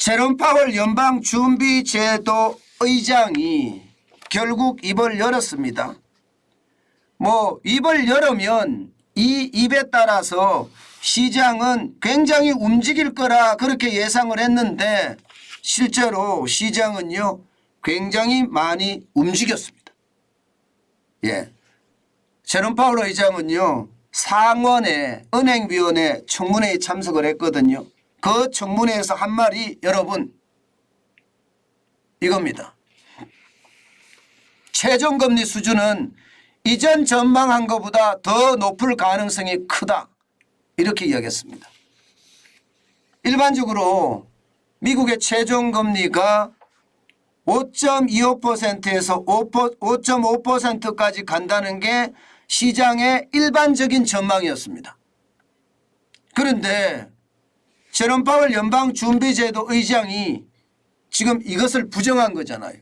제롬 파월 연방준비제도 의장이 결국 입을 열었습니다. 입을 열으면 이 입에 따라서 시장은 굉장히 움직일 거라 그렇게 예상을 했는데 실제로 시장은요 굉장히 많이 움직였습니다. 제롬 파월 의장은요 상원의 은행위원회 청문회에 참석을 했거든요. 그 청문회에서 한 말이 여러분 이겁니다. 최종금리 수준은 이전 전망한 것보다 더 높을 가능성이 크다. 이렇게 이야기했습니다. 일반적으로 미국의 최종금리가 5.25%에서 5.5%까지 간다는 게 시장의 일반적인 전망이었습니다. 그런데 제롬 파월 연방준비제도 의장이 지금 이것을 부정한 거잖아요.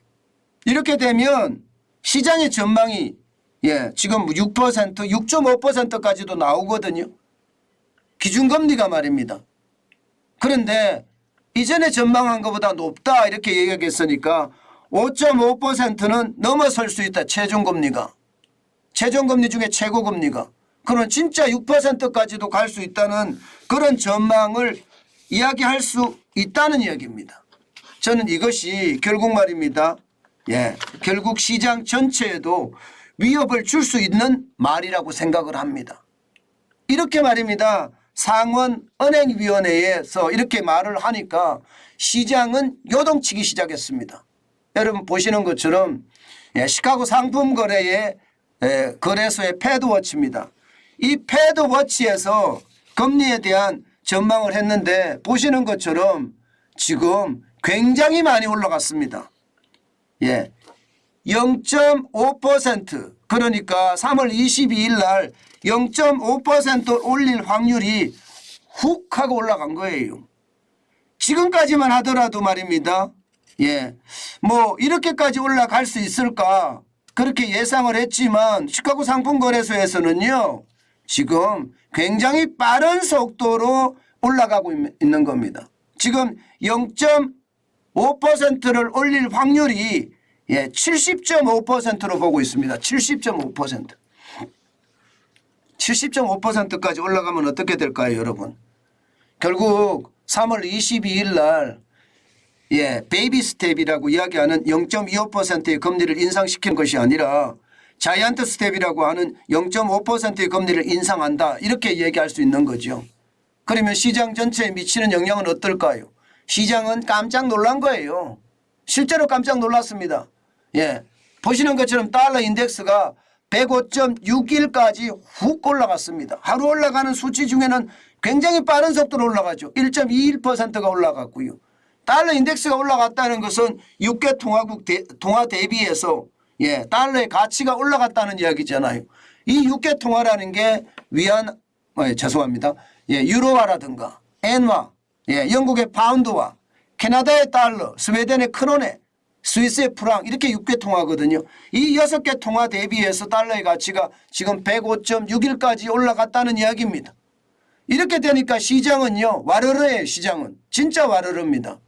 이렇게 되면 시장의 전망이 지금 6%, 6.5%까지도 나오거든요. 기준금리가 말입니다. 그런데 이전에 전망한 것보다 높다 이렇게 얘기했으니까 5.5%는 넘어설 수 있다. 최종금리가. 최종금리 중에 최고금리가. 그럼 진짜 6%까지도 갈 수 있다는 그런 전망을 이야기할 수 있다는 이야기입니다. 저는 이것이 결국 말입니다. 결국 시장 전체에도 위협을 줄 수 있는 말이라고 생각을 합니다. 이렇게 말입니다. 상원 은행위원회에서 이렇게 말을 하니까 시장은 요동치기 시작했습니다. 여러분 보시는 것처럼 시카고 상품거래의 거래소의 패드워치입니다. 이 패드워치에서 금리에 대한 전망을 했는데 보시는 것처럼 지금 굉장히 많이 올라갔습니다. 0.5% 그러니까 3월 22일 날 0.5% 올릴 확률이 훅 하고 올라간 거예요. 지금까지만 하더라도 말입니다. 이렇게까지 올라갈 수 있을까 그렇게 예상을 했지만 시카고 상품거래소에서는요 지금 굉장히 빠른 속도로 올라가고 있는 겁니다. 지금 0.5%를 올릴 확률이 70.5%로 보고 있습니다. 70.5%. 70.5%까지 올라가면 어떻게 될까요, 여러분? 결국 3월 22일 날 베이비 스텝이라고 이야기하는 0.25%의 금리를 인상시키는 것이 아니라 자이언트 스텝이라고 하는 0.5%의 금리를 인상한다. 이렇게 얘기할 수 있는 거죠. 그러면 시장 전체에 미치는 영향은 어떨까요? 시장은 깜짝 놀란 거예요. 실제로 깜짝 놀랐습니다. 보시는 것처럼 달러 인덱스가 105.61까지 훅 올라갔습니다. 하루 올라가는 수치 중에는 굉장히 빠른 속도로 올라가죠. 1.21%가 올라갔고요. 달러 인덱스가 올라갔다는 것은 6개 통화국 통화 대비해서 달러의 가치가 올라갔다는 이야기잖아요. 이 6개 통화라는 게 죄송합니다. 유로화라든가 엔화, 영국의 파운드화, 캐나다의 달러, 스웨덴의 크로네, 스위스의 프랑 이렇게 6개 통화거든요. 이 6개 통화 대비해서 달러의 가치가 지금 105.61까지 올라갔다는 이야기입니다. 이렇게 되니까 시장은요. 와르르예요. 시장은. 진짜 와르르입니다.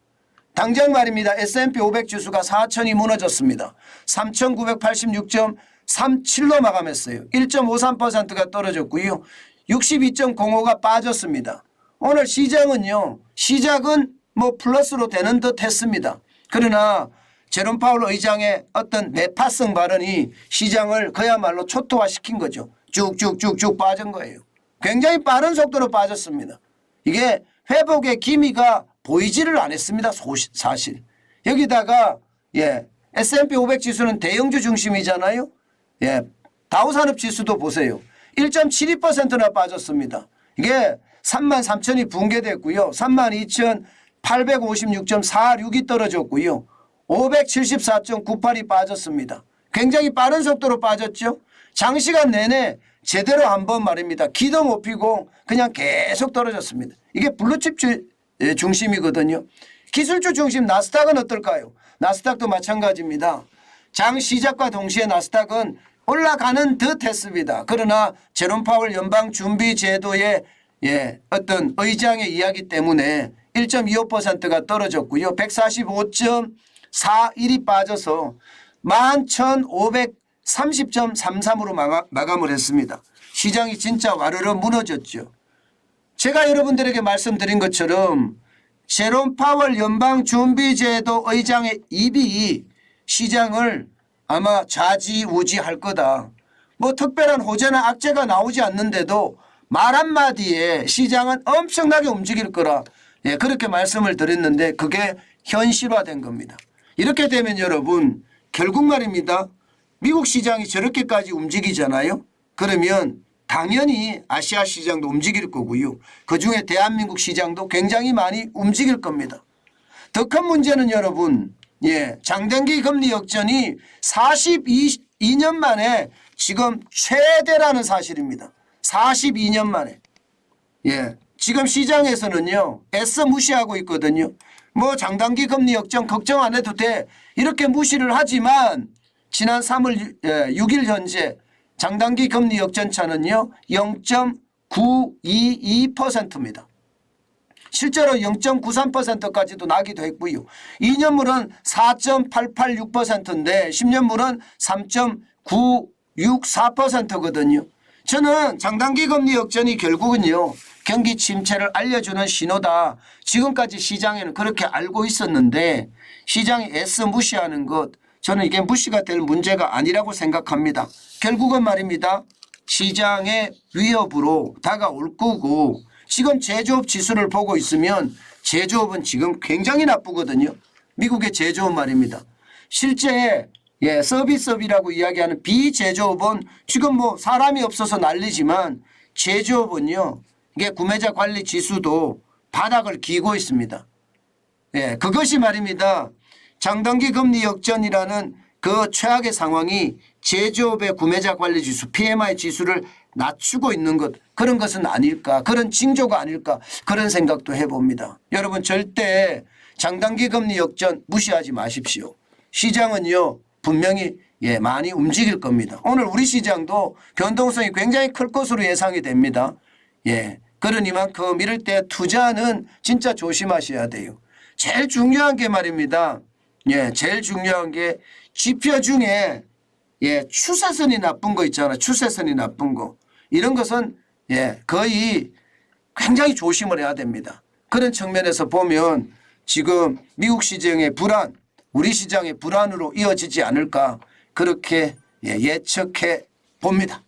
당장 말입니다. S&P 500 지수가 4천이 무너졌습니다. 3,986.37로 마감했어요. 1.53%가 떨어졌고요. 62.05가 빠졌습니다. 오늘 시장은요. 시작은 플러스로 되는 듯 했습니다. 그러나 제롬 파월 의장의 어떤 매파성 발언이 시장을 그야말로 초토화시킨 거죠. 쭉쭉쭉쭉 빠진 거예요. 굉장히 빠른 속도로 빠졌습니다. 이게 회복의 기미가 보이지를 않았습니다. 사실. 여기다가 S&P 500 지수는 대형주 중심이잖아요. 다우산업지수도 보세요. 1.72%나 빠졌습니다. 이게 33,000이 붕괴됐고요. 32,856.46이 떨어졌고요. 574.98이 빠졌습니다. 굉장히 빠른 속도로 빠졌죠. 장시간 내내 제대로 한번 말입니다. 기도 못 피고 그냥 계속 떨어졌습니다. 이게 블루칩 중심이거든요. 기술주 중심 나스닥은 어떨까요? 나스닥도 마찬가지입니다. 장 시작과 동시에 나스닥은 올라가는 듯 했습니다. 그러나 제롬 파월 연방준비제도의 어떤 의장의 이야기 때문에 1.25%가 떨어졌고요. 145.41이 빠져서 11,530.33으로 마감을 했습니다. 시장이 진짜 와르르 무너졌죠. 제가 여러분들에게 말씀드린 것처럼 제롬 파월 연방준비제도 의장의 입이 시장을 아마 좌지우지할 거다. 뭐 특별한 호재나 악재가 나오지 않는데도 말 한마디에 시장은 엄청나게 움직일 거라 그렇게 말씀을 드렸는데 그게 현실화된 겁니다. 이렇게 되면 여러분 결국 말입니다. 미국 시장이 저렇게까지 움직이잖아요. 그러면 당연히 아시아 시장도 움직일 거고요. 그중에 대한민국 시장도 굉장히 많이 움직일 겁니다. 더 큰 문제는 여러분 장단기 금리 역전이 42년 만에 지금 최대라는 사실입니다. 42년 만에. 지금 시장에서는요. 애써 무시하고 있거든요. 뭐 장단기 금리 역전 걱정 안 해도 돼. 이렇게 무시를 하지만 지난 3월 6일 현재 장단기 금리 역전차는요. 0.922%입니다. 실제로 0.93%까지도 나기도 했고요. 2년물은 4.886%인데 10년물은 3.964%거든요. 저는 장단기 금리 역전이 결국은요. 경기 침체를 알려주는 신호다. 지금까지 시장에는 그렇게 알고 있었는데 시장이 애써 무시하는 것 저는 이게 무시가 될 문제가 아니라고 생각합니다. 결국은 말입니다. 시장의 위협으로 다가올 거고 지금 제조업 지수를 보고 있으면 제조업은 지금 굉장히 나쁘거든요. 미국의 제조업 말입니다. 실제 서비스업이라고 이야기하는 비제조업은 지금 뭐 사람이 없어서 난리지만 제조업은요. 이게 구매자 관리 지수도 바닥을 기고 있습니다. 그것이 말입니다. 장단기 금리 역전이라는 그 최악의 상황이 제조업의 구매자 관리 지수 PMI 지수를 낮추고 있는 것 그런 것은 아닐까 그런 징조가 아닐까 그런 생각도 해봅니다. 여러분 절대 장단기 금리 역전 무시하지 마십시오. 시장은요 분명히 많이 움직일 겁니다. 오늘 우리 시장도 변동성이 굉장히 클 것으로 예상이 됩니다. 그러니만큼 이럴 때 투자는 진짜 조심하셔야 돼요. 제일 중요한 게 말입니다. 제일 중요한 게 지표 중에 추세선이 나쁜 거 있잖아요. 추세선이 나쁜 거. 이런 것은 거의 굉장히 조심을 해야 됩니다. 그런 측면에서 보면 지금 미국 시장의 불안, 우리 시장의 불안으로 이어지지 않을까 그렇게 예측해 봅니다.